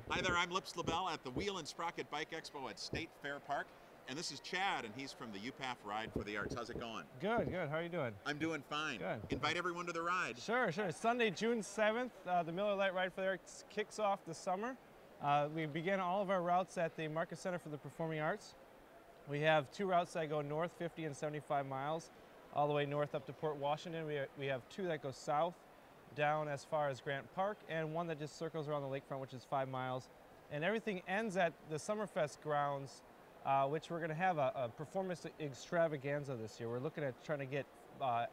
Hi there, I'm Lips LaBelle at the Wheel and Sprocket Bike Expo at State Fair Park. And this is Chad, and he's from the UPAF Ride for the Arts. How's it going? Good, good. How are you doing? I'm doing fine. Good. Invite everyone to the ride. Sure, sure. Sunday, June 7th, the Miller Lite Ride for the Arts kicks off the summer. We begin all of our routes at the Market Center for the Performing Arts. We have two routes that go north 50 and 75 miles, all the way north up to Port Washington. We have two that go south down as far as Grant Park, and one that just circles around the lakefront, which is 5 miles. And everything ends at the Summerfest grounds, which we're going to have a performance extravaganza this year. We're looking at trying to get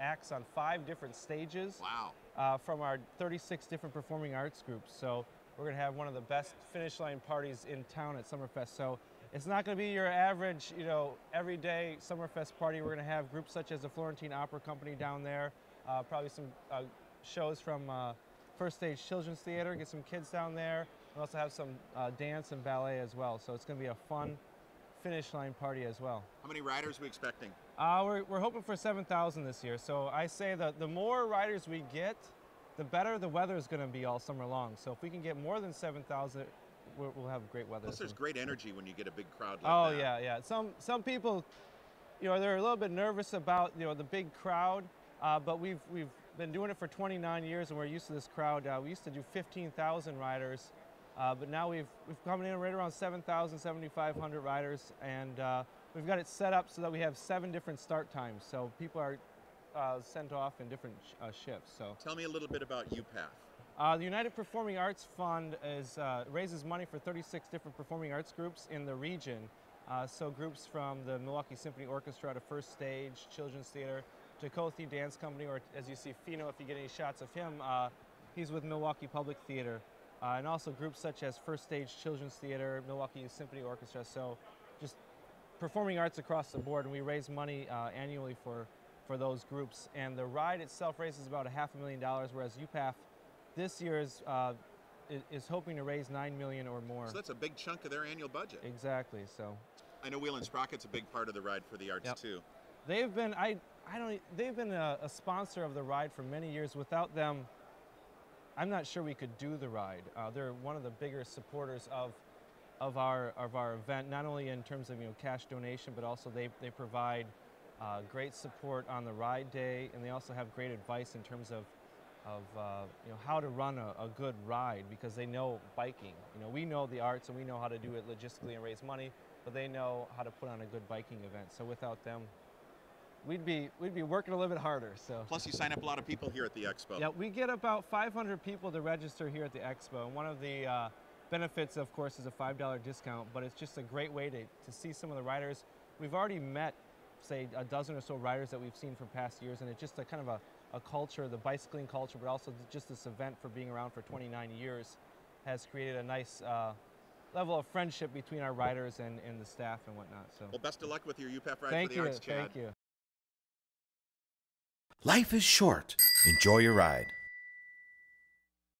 acts on 5 different stages. Wow. From our 36 different performing arts groups. So we're going to have one of the best finish line parties in town at Summerfest. So it's not going to be your average, everyday Summerfest party. We're going to have groups such as the Florentine Opera Company down there, probably some shows from First Stage Children's Theater, get some kids down there. We also have some dance and ballet as well. So it's going to be a fun finish line party as well. How many riders are we expecting? We're hoping for 7,000 this year. So I say that the more riders we get, the better the weather is going to be all summer long. So if we can get more than 7,000, we'll have great weather. Plus, there's great energy when you get a big crowd like that. Oh yeah, yeah. Some people, they're a little bit nervous about the big crowd, but we've been doing it for 29 years and we're used to this crowd. We used to do 15,000 riders, but now we've come in right around 7,000, 7,500 riders, and we've got it set up so that we have 7 different start times. So people are sent off in different shifts. So tell me a little bit about UPAF. The United Performing Arts Fund raises money for 36 different performing arts groups in the region. So groups from the Milwaukee Symphony Orchestra to First Stage Children's Theater to Kothi Dance Company, or as you see Fino, if you get any shots of him, he's with Milwaukee Public Theater. And also groups such as First Stage Children's Theater, Milwaukee Symphony Orchestra. So just performing arts across the board, and we raise money annually for those groups. And the ride itself raises about $500,000, whereas UPAF this year is hoping to raise $9 million or more. So that's a big chunk of their annual budget. Exactly. So I know Wheel and Sprocket's a big part of the Ride for the Arts too. They've been they've been a sponsor of the ride for many years. Without them, I'm not sure we could do the ride. They're one of the bigger supporters of our event, not only in terms of cash donation, but also they provide great support on the ride day, and they also have great advice in terms of how to run a good ride, because they know biking. We know the arts and we know how to do it logistically and raise money, but they know how to put on a good biking event. So without them, we'd be working a little bit harder. So plus you sign up a lot of people here at the Expo. Yeah, we get about 500 people to register here at the Expo, and one of the benefits, of course, is a $5 discount, but it's just a great way to see some of the riders. We've already met, say, a dozen or so riders that we've seen from past years, and it's just a kind of a culture, the bicycling culture, but also just this event for being around for 29 years has created a nice level of friendship between our riders and the staff and whatnot. So, well, best of luck with your UPAF Ride for the Arts, Chad. Thank you. Life is short. Enjoy your ride.